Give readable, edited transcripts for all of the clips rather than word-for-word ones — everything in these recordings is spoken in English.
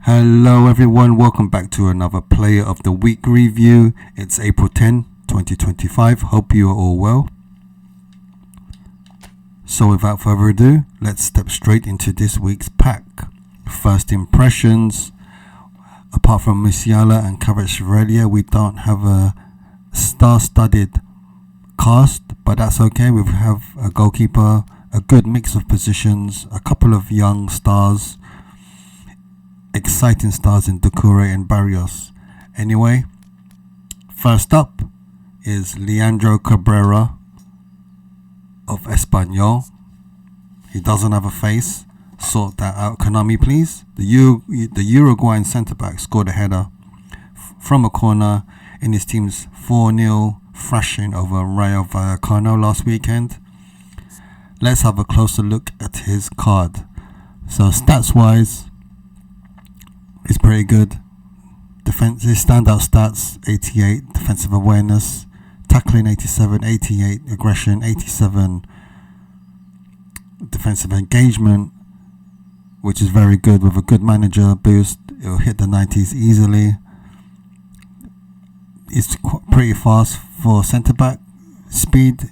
Hello everyone, welcome back to another Player of the Week review. It's April 10, 2025. Hope you are all well. So without further ado, let's step straight into this week's pack. First impressions. Apart from Musiala and Kvaratskhelia, we don't have a star-studded cast, but that's okay. We have a goalkeeper, a good mix of positions, a couple of young stars, exciting stars in Doucouré and Barrios. Anyway, first up is Leandro Cabrera of Espanyol. He doesn't have a face. Sort that out, Konami, please. The Uruguayan centre-back scored a header from a corner in his team's 4-0 thrashing over Rayo Vallecano last weekend. Let's have a closer look at his card. So stats-wise, it's pretty good. His standout stats: 88 defensive awareness, tackling 87, 88 aggression, 87 defensive engagement, which is very good. With a good manager boost, it'll hit the 90s easily. It's pretty fast for centre back. Speed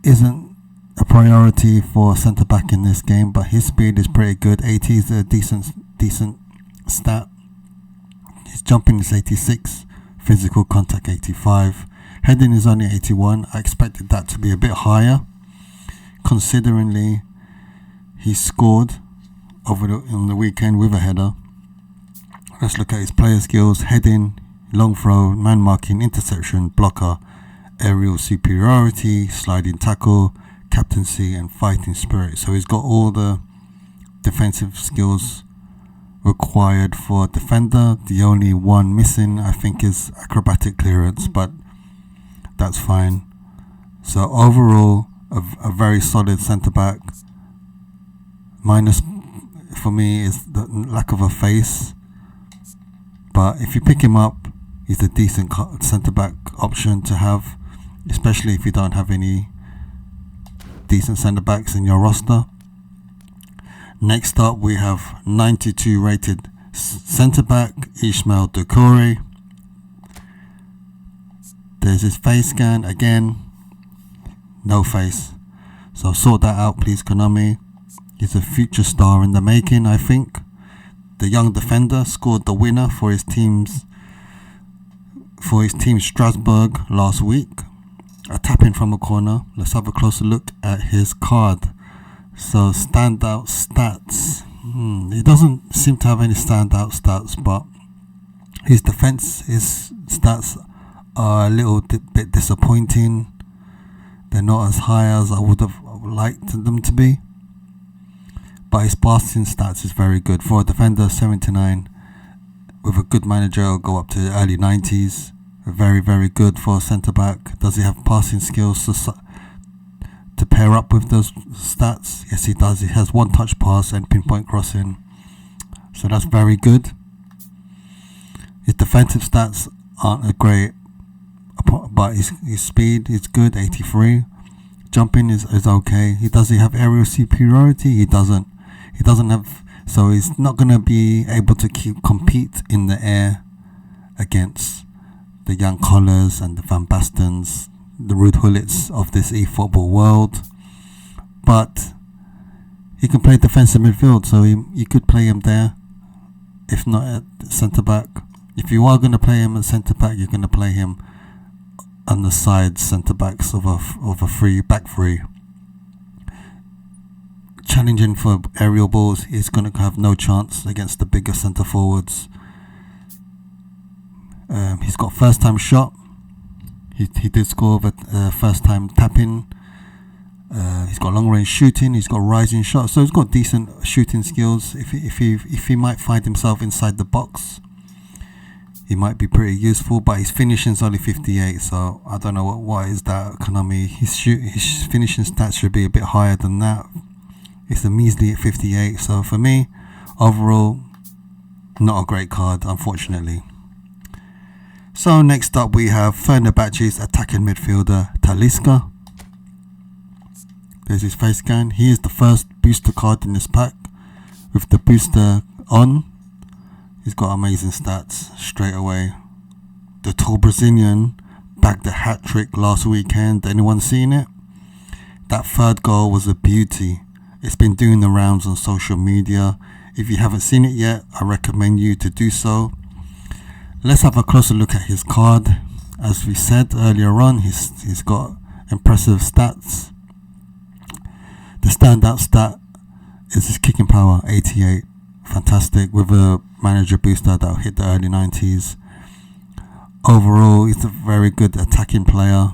isn't a priority for centre back in this game, but his speed is pretty good. 80 is a decent stat. His jumping is 86, physical contact 85, heading is only 81. I expected that to be a bit higher, considering he scored on the weekend with a header. Let's look at his player skills: heading, long throw, man marking, interception, blocker, aerial superiority, sliding tackle, captaincy and fighting spirit. So he's got all the defensive skills required for a defender. The only one missing, I think, is acrobatic clearance, but that's fine. So overall, a very solid centre back. Minus for me is the lack of a face, but if you pick him up, he's a decent centre back option to have, especially if you don't have any decent centre backs in your roster. Next up, we have 92 rated centre back Ismail Doucouré. There's his face scan again, no face. So sort that out, please, Konami. He's a future star in the making, I think. The young defender scored the winner for his team Strasbourg last week. A tap in from a corner. Let's have a closer look at his card. So standout stats. He doesn't seem to have any standout stats, but his stats are a little bit disappointing. They're not as high as I would have liked them to be. But his passing stats is very good. For a defender, 79. With a good manager, it'll go up to the early 90s. Very, very good for a centre-back. Does he have passing skills to pair up with those stats? Yes, he does. He has one-touch pass and pinpoint crossing. So that's very good. His defensive stats aren't great, but his speed is good, 83. Jumping is okay. Does he have aerial superiority? He doesn't. He doesn't have, so he's not going to be able to compete in the air against the young Collars and the Van Bastens, the Ruud Hullits of this eFootball world. But he can play defensive midfield, so you could play him there, if not at centre back. If you are going to play him at centre back, you're going to play him on the side centre backs of a back three. Challenging for aerial balls, he's going to have no chance against the bigger centre forwards. He's got first time shot. He did score with first time tapping. He's got long range shooting. He's got rising shots. So he's got decent shooting skills. If he might find himself inside the box, he might be pretty useful. But his finishing's only 58. So I don't know what is that, Konami. His finishing stats should be a bit higher than that. It's a measly at 58. So for me, overall, not a great card, unfortunately. So next up we have Fenerbahce's attacking midfielder Talisca. There's his face scan. He is the first booster card in this pack with the booster on. He's got amazing stats straight away. The tall Brazilian bagged a hat-trick last weekend. Anyone seen it? That third goal was a beauty. It's been doing the rounds on social media. If you haven't seen it yet, I recommend you to do so. Let's have a closer look at his card. As we said earlier on, he's got impressive stats. The standout stat is his kicking power, 88. Fantastic, with a manager booster that'll hit the early 90s. Overall, he's a very good attacking player.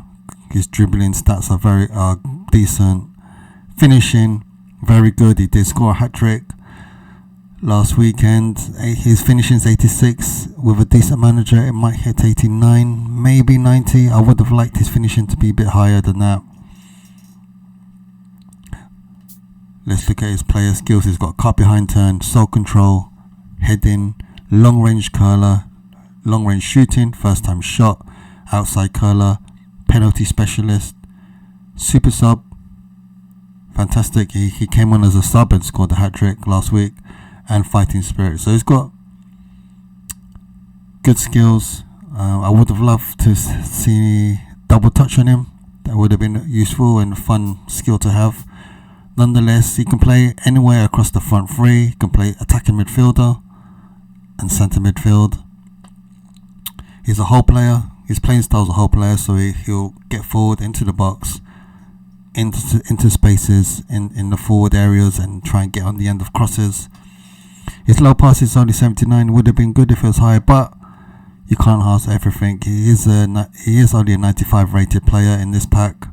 His dribbling stats are decent. Finishing, very good. He did score a hat-trick last weekend. His finishing's 86. With a decent manager, it might hit 89, maybe 90. I would have liked his finishing to be a bit higher than that. Let's look at his player skills. He's got cut behind turn, soul control, heading, long range curler, long range shooting, first time shot, outside curler, penalty specialist, super sub. Fantastic. He came on as a sub and scored a hat-trick last week, and fighting spirit. So he's got good skills. I would have loved to see double touch on him. That would have been useful and a fun skill to have. Nonetheless, he can play anywhere across the front three. He can play attacking midfielder and centre midfield. He's a whole player. His playing style's a whole player, so he'll get forward into the box, into spaces in the forward areas, and try and get on the end of crosses. His low pass is only 79. Would have been good if it was higher, but you can't ask everything. He is only a 95 rated player in this pack.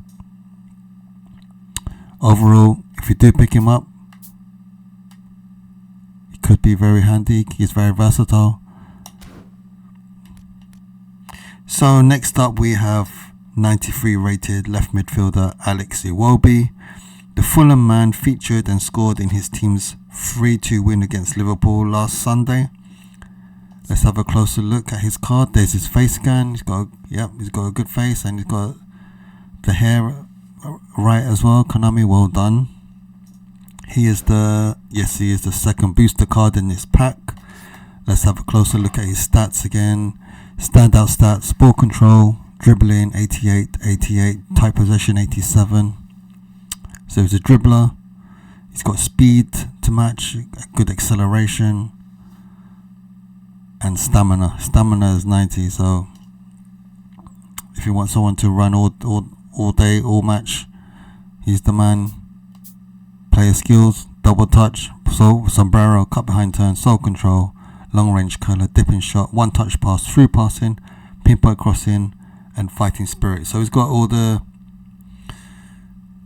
Overall, if you do pick him up, he could be very handy. He's very versatile. So next up we have 93 rated left midfielder Alex Iwobi. The Fulham man featured and scored in his team's 3-2 win against Liverpool last Sunday. Let's have a closer look at his card. There's his face scan. He's got a good face, and he's got the hair right as well. Konami, well done. He is the second booster card in this pack. Let's have a closer look at his stats again. Standout stats: ball control, dribbling 88, tight possession 87. So he's a dribbler. He's got speed to match, good acceleration, and stamina. Stamina is 90. So if you want someone to run all day, all match, he's the man. Player skills: double touch, sombrero, cut behind turn, soul control, long range curler, dipping shot, one touch pass, through passing, pinpoint crossing, and fighting spirit. So he's got all the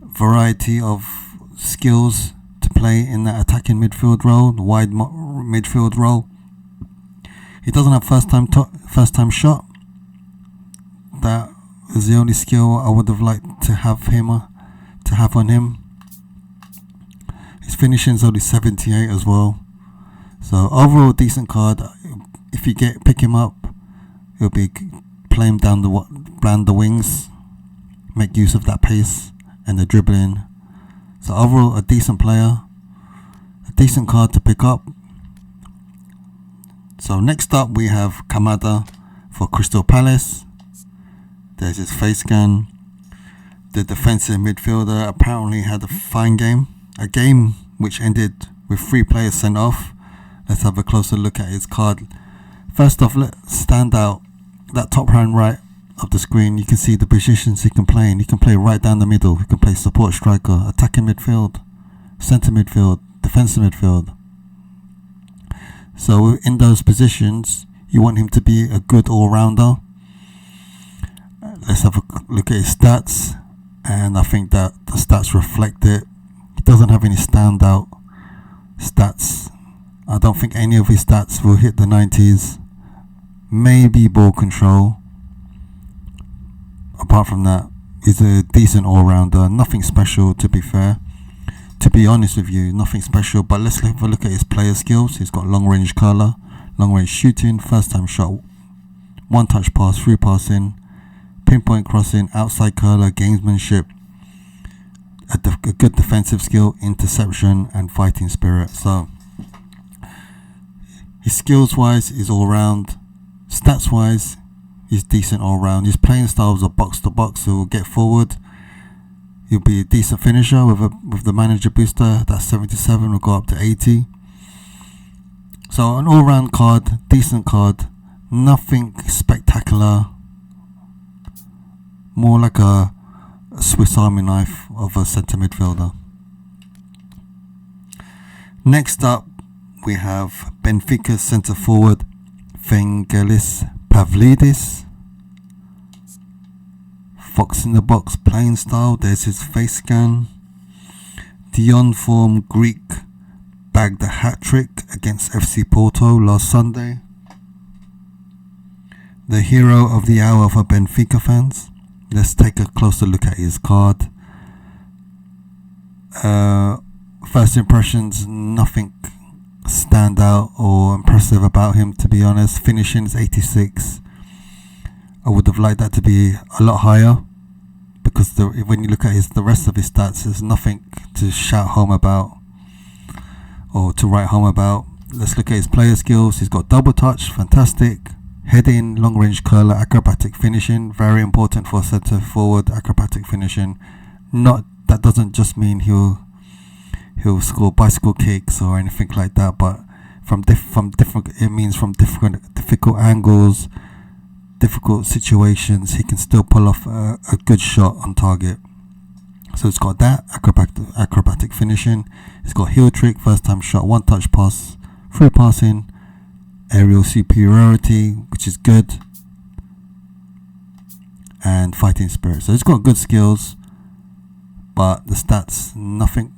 variety of skills to play in that attacking midfield role, the wide midfield role. He doesn't have first time shot. That is the only skill I would have liked to have on him. His finishing is only 78 as well. So overall, decent card. If you pick him up, he'll be playing down the wings, make use of that pace and the dribbling. So overall, a decent player, a decent card to pick up. So next up we have Kamada for Crystal Palace. There's his face scan. The defensive midfielder apparently had a fine game, a game which ended with 3 players sent off. Let's have a closer look at his card. First off, let's stand out that top hand right of the screen. You can see the positions he can play in. He can play right down the middle. He can play support striker, attacking midfield, centre midfield, defensive midfield. So in those positions, you want him to be a good all-rounder. Let's have a look at his stats, and I think that the stats reflect it. He doesn't have any standout stats. I don't think any of his stats will hit the 90s. Maybe ball control. Apart from that, he's a decent all-rounder. Nothing special, to be fair. To be honest with you, nothing special. But let's have a look at his player skills. He's got long-range curler, long-range shooting, first-time shot, one-touch pass, through passing, pinpoint crossing, outside curler, gamesmanship, a good defensive skill, interception, and fighting spirit. So His skills wise is all round. Stats wise, he's decent all round. His playing style is a box to box, so he'll get forward. He'll be a decent finisher with the manager booster. That's 77, will go up to 80. So an all round card, decent card, nothing spectacular. More like a Swiss Army knife of a centre midfielder. Next up, we have Benfica's centre forward, Vangelis Pavlidis. Fox in the box playing style, there's his face scan. The on-form Greek bagged a hat-trick against FC Porto last Sunday. The hero of the hour for Benfica fans. Let's take a closer look at his card. First impressions, nothing stand out or impressive about him, to be honest. Finishing is 86. I would have liked that to be a lot higher, because when you look at the rest of his stats, there's nothing to shout home about or to write home about. Let's look at his player skills. He's got double touch, fantastic. Heading, long range curler, acrobatic finishing, very important for centre forward. Acrobatic finishing, that doesn't just mean he'll score bicycle kicks or anything like that, but it means from difficult angles, difficult situations, he can still pull off a good shot on target. So it's got that acrobatic finishing. It's got heel trick, first time shot, one touch pass, free passing, aerial superiority, which is good, and fighting spirit. So it's got good skills, but the stats, nothing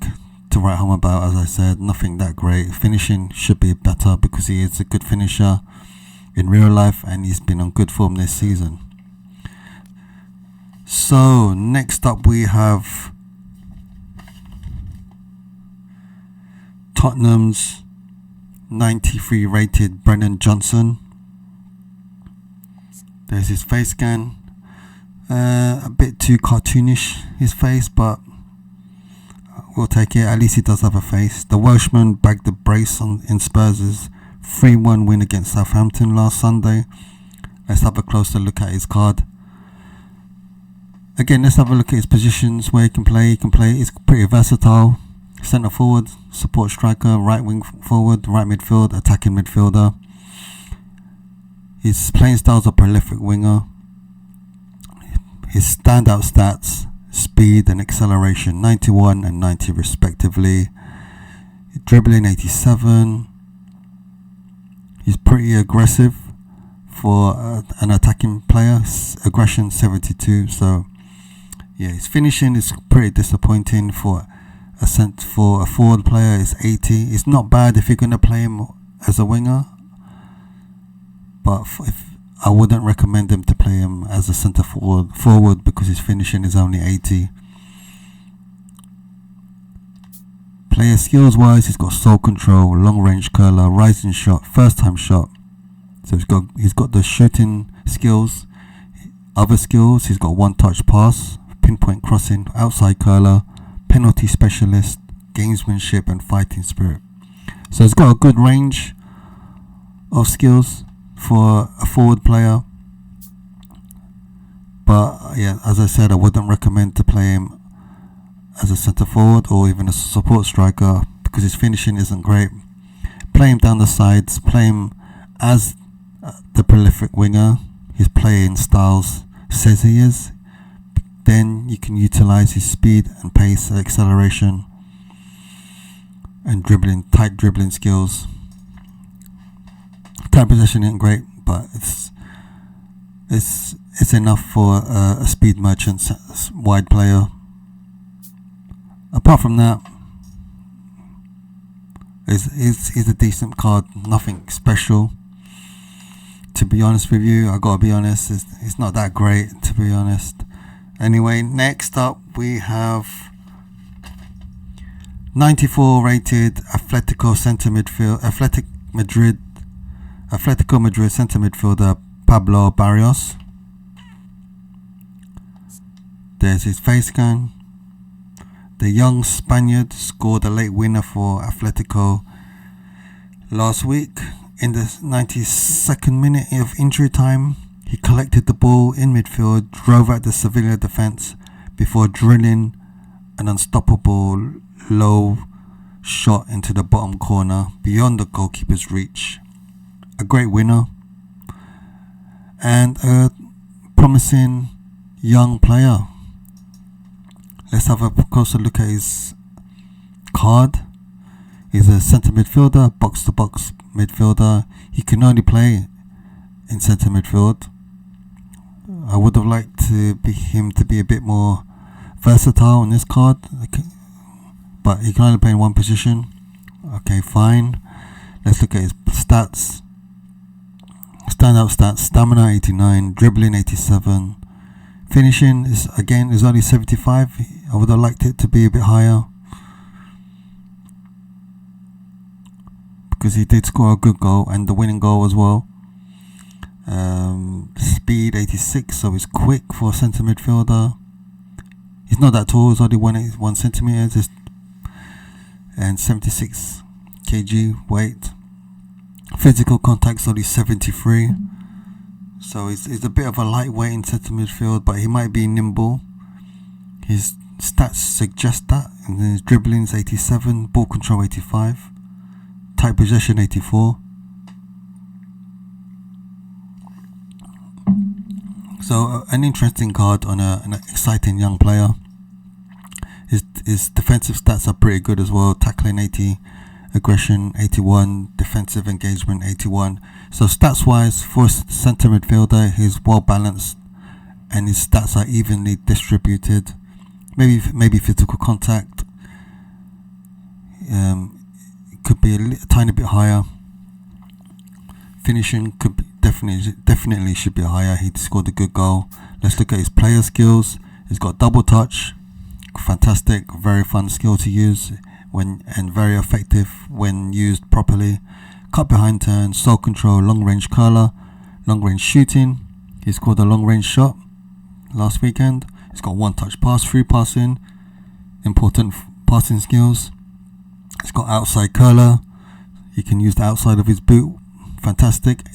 to write home about. As I said, nothing that great. Finishing should be better, because he is a good finisher in real life and he's been on good form this season. So next up we have Tottenham's 93 rated Brennan Johnson. There's his face scan. A bit too cartoonish, his face, but we'll take it. At least he does have a face. The Welshman bagged the brace in Spurs' 3-1 win against Southampton last Sunday. Let's have a closer look at his card. Again, let's have a look at his positions, where he can play. He's pretty versatile. Centre forward, support striker, right wing forward, right midfield, attacking midfielder. His playing style is a prolific winger. His standout stats, speed and acceleration, 91 and 90 respectively. Dribbling, 87. He's pretty aggressive for an attacking player. Aggression, 72. So yeah, his finishing is pretty disappointing for a forward player. Is 80. It's not bad if you're going to play him as a winger, but I wouldn't recommend him to play him as a centre forward because his finishing is only 80. Player skills wise, he's got soul control, long range curler, rising shot, first time shot. So he's got the shooting skills. Other skills, he's got one touch pass, pinpoint crossing, outside curler, penalty specialist, gamesmanship and fighting spirit. So he's got a good range of skills for a forward player. But yeah, as I said, I wouldn't recommend to play him as a centre forward or even a support striker because his finishing isn't great. Play him down the sides, play him as the prolific winger his playing styles says he is. Then you can utilise his speed and pace, acceleration and tight dribbling skills. Time possession isn't great, but it's enough for a speed merchant wide player. Apart from that, it's a decent card, nothing special. To be honest with you, I gotta be honest, it's not that great, to be honest. Anyway, next up we have 94 rated Atletico Madrid centre midfielder Pablo Barrios. There's his face scan. The young Spaniard scored a late winner for Atletico last week In the 92nd minute of injury time, he collected the ball in midfield, drove at the Sevilla defence before drilling an unstoppable low shot into the bottom corner beyond the goalkeeper's reach. A great winner and a promising young player. Let's have a closer look at his card. He's a centre midfielder, box-to-box midfielder. He can only play in centre midfield. I would have liked him to be a bit more versatile on this card, but he can only play in one position. Okay, fine. Let's look at his stats. Standout stats: stamina 89, dribbling 87, finishing is only 75. I would have liked it to be a bit higher because he did score a good goal and the winning goal as well. Speed 86, so he's quick for a centre midfielder. He's not that tall, he's only 181 centimeters and 76 kg weight. Physical contact's only 73, so he's a bit of a lightweight in centre midfield, but he might be nimble. His stats suggest that, and his dribbling's 87, ball control 85, tight possession 84. So an interesting card on an exciting young player. His defensive stats are pretty good as well. Tackling 80, aggression 81, defensive engagement 81. So stats wise, for a centre midfielder, he's well balanced and his stats are evenly distributed. Maybe physical contact could be a tiny bit higher. Finishing could be definitely should be higher. He scored a good goal. Let's look at his player skills. He's got double touch, fantastic, very fun skill to use and very effective when used properly. Cut behind turn, soul control, long range curler, long range shooting. He scored a long range shot last weekend. He's got one touch pass, free passing, important passing skills. He's got outside curler. He can use the outside of his boot. Fantastic.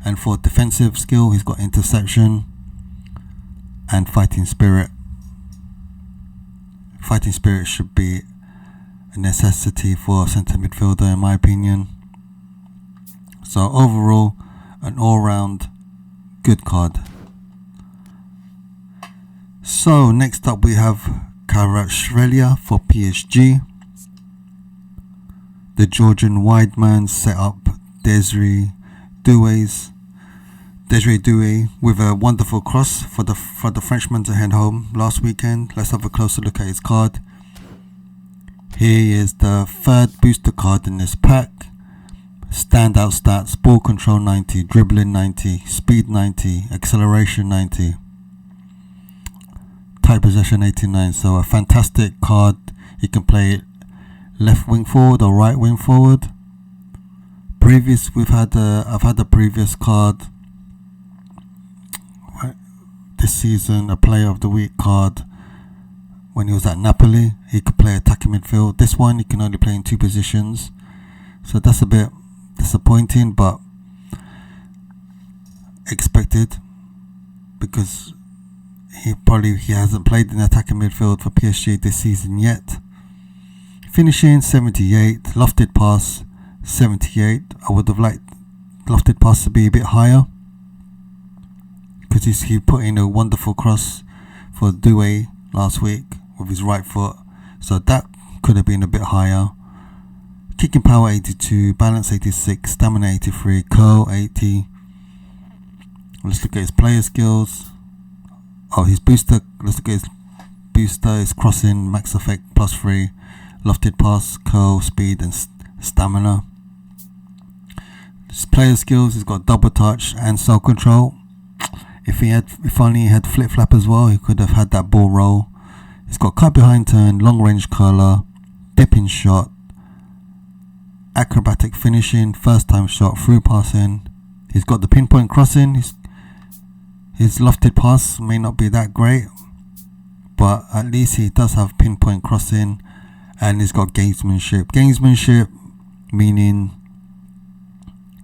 And for defensive skill, he's got interception and fighting spirit. Fighting spirit should be a necessity for a centre midfielder, in my opinion. So overall, an all-round good card. So next up we have Kvaratskhelia for PSG. The Georgian wide man set up Desiree Doué with a wonderful cross for the Frenchman to head home last weekend. Let's have a closer look at his card. Here is the third booster card in this pack. Standout stats: ball control 90, dribbling 90, speed 90, acceleration 90, tight possession 89. So a fantastic card. You can play it left wing forward or right wing forward. I've had a previous card this season, a player of the week card when he was at Napoli. He could play attacking midfield. This one he can only play in two positions, so that's a bit disappointing, but expected because he hasn't played in attacking midfield for PSG this season yet. Finishing 78, lofted pass 78. I would have liked lofted pass to be a bit higher because he put in a wonderful cross for Doué last week with his right foot, so that could have been a bit higher. Kicking power 82, balance 86, stamina 83, curl 80. Let's look at his player skills. His booster. Let's look at his booster. His crossing, max effect +3, lofted pass, curl, speed, and stamina. His player skills. He's got double touch and self control. If only he had flip flap as well, he could have had that ball roll. He's got cut behind turn, long range curler, dipping shot, acrobatic finishing, first time shot, through passing. He's got the pinpoint crossing. His lofted pass may not be that great, but at least he does have pinpoint crossing, and he's got gamesmanship. Gamesmanship meaning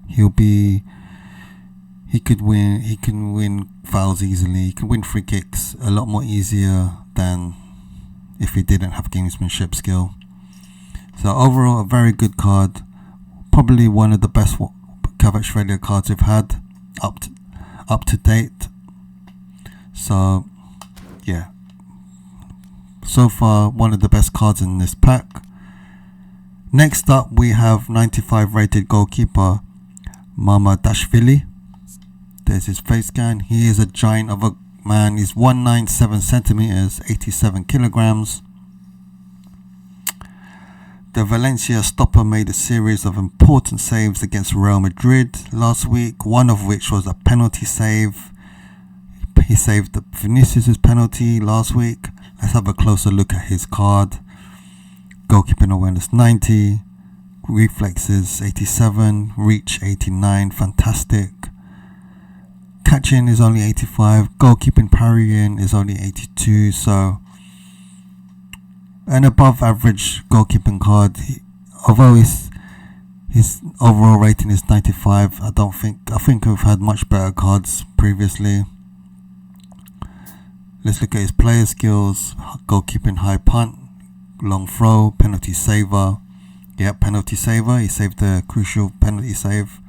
He can win fouls easily. He can win free kicks a lot more easier than if he didn't have gamesmanship skill. So overall, a very good card. Probably one of the best Kvaratskhelia cards we've had up to date. So yeah, so far one of the best cards in this pack. Next up, we have 95 rated goalkeeper Mamadashvili. There's his face scan. He is a giant of a man. He's 197 centimeters, 87 kilograms. The Valencia stopper made a series of important saves against Real Madrid last week, one of which was a penalty save. He saved the Vinicius' penalty last week. Let's have a closer look at his card. Goalkeeping awareness 90, reflexes 87, reach 89, fantastic. Catching is only 85, goalkeeping parrying is only 82, so an above average goalkeeping card. Although his overall rating is 95, I think we've had much better cards previously. Let's look at his player skills. Goalkeeping, high punt, long throw, penalty saver. Yep, penalty saver. He saved a crucial penalty save.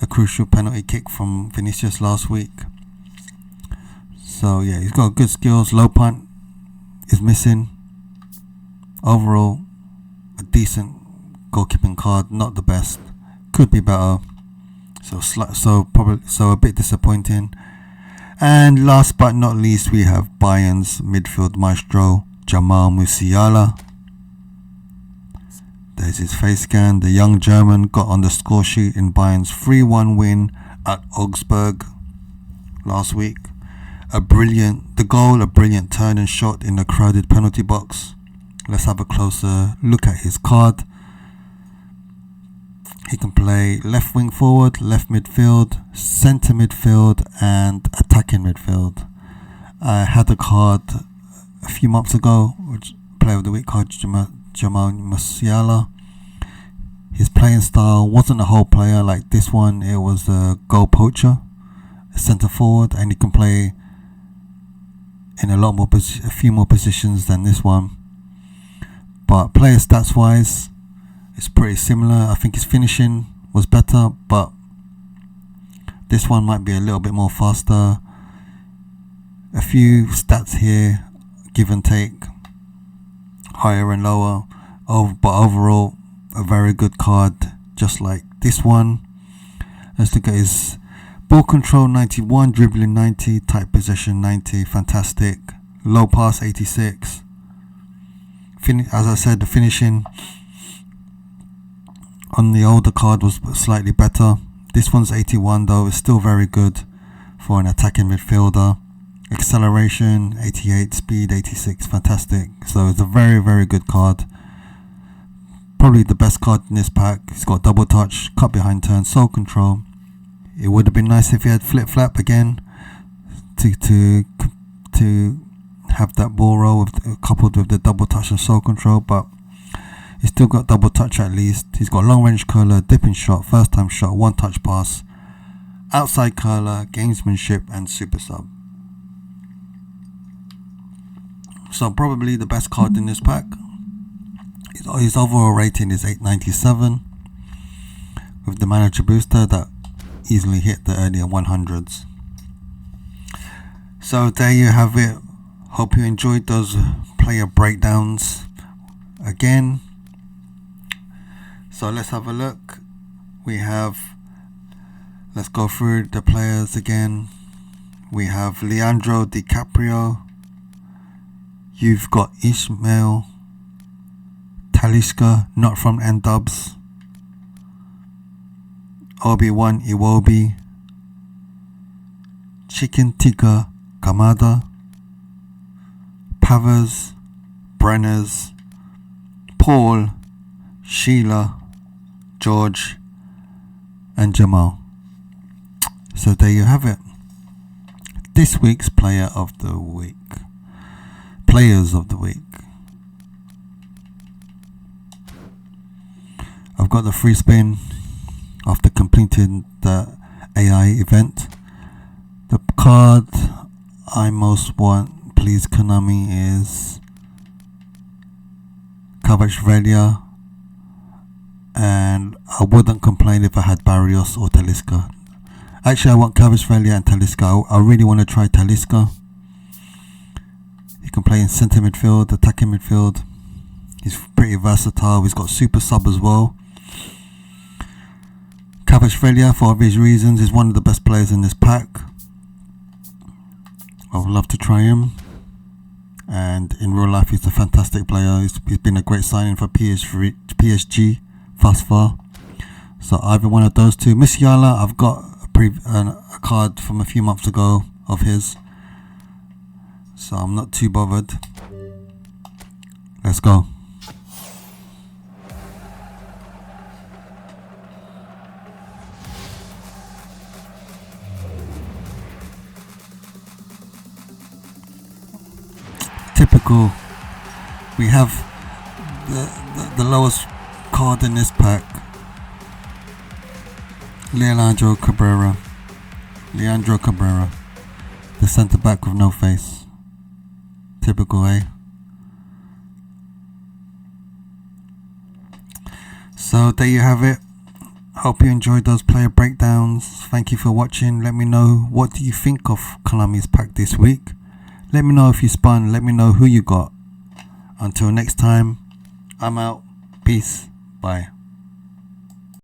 A crucial penalty kick from Vinicius last week. So yeah, he's got good skills. Low punt is missing. Overall, a decent goalkeeping card. Not the best. Could be better. So a bit disappointing. And last but not least, we have Bayern's midfield maestro Jamal Musiala. There's his face scan. The young German got on the score sheet in Bayern's 3-1 win at Augsburg last week. A brilliant turn and shot in the crowded penalty box. Let's have a closer look at his card. He can play left wing forward, left midfield, centre midfield and attacking midfield. I had a card a few months ago, which player of the week card, Jamal Musiala. His playing style wasn't a whole player like this one. It was a goal poacher, a centre forward, and he can play in a few more positions than this one. But player stats wise, it's pretty similar. I think his finishing was better, but this one might be a little bit more faster. A few stats here, give and take, higher and lower. But overall, a very good card, just like this one. Let's look at his ball control 91, dribbling 90, tight possession 90, fantastic. Low pass 86. As I said, the finishing on the older card was slightly better. This one's 81 though, it's still very good for an attacking midfielder. Acceleration 88, speed 86, fantastic. So it's a very, very good card. Probably the best card in this pack. He's got double touch, cut behind turn, soul control. It would have been nice if he had flip flap again to have that ball roll coupled with the double touch and soul control, but he's still got double touch at least. He's got long range curler, dipping shot, first time shot, one touch pass, outside curler, gamesmanship and super sub. So probably the best card in this pack. His overall rating is 897 with the manager booster that easily hit the earlier 100s. So there you have it. Hope you enjoyed those player breakdowns again. So let's have a look. Let's go through the players again. We have Leandro DiCaprio. You've got Ismail Talisca, not from N-Dubz. Obi-Wan Iwobi. Chicken Tikka Kamada. Pavers, Brenners, Paul, Sheila, George and Jamal. So there you have it. This week's Players of the Week. I've got the free spin. after completing the AI event. The card I most want, please Konami, is Kvaratskhelia, and I wouldn't complain if I had Barrios or Talisca. Actually, I want Kvaratskhelia and Talisca. I really want to try Talisca. He can play in centre midfield, attacking midfield. He's pretty versatile. He's got super sub as well. Kvaratskhelia, for obvious reasons, is one of the best players in this pack. I would love to try him. And in real life, he's a fantastic player. He's been a great signing for PSG thus far. So either one of those two. Musiala, I've got a card from a few months ago of his. So I'm not too bothered. Let's go. Typical. We have the lowest card in this pack. Leandro Cabrera, the centre back with no face. Typical, eh? So there you have it. Hope you enjoyed those player breakdowns. Thank you for watching. Let me know, what do you think of Konami's pack this week? Let me know if you spun. Let me know who you got. Until next time, I'm out. Peace. Bye.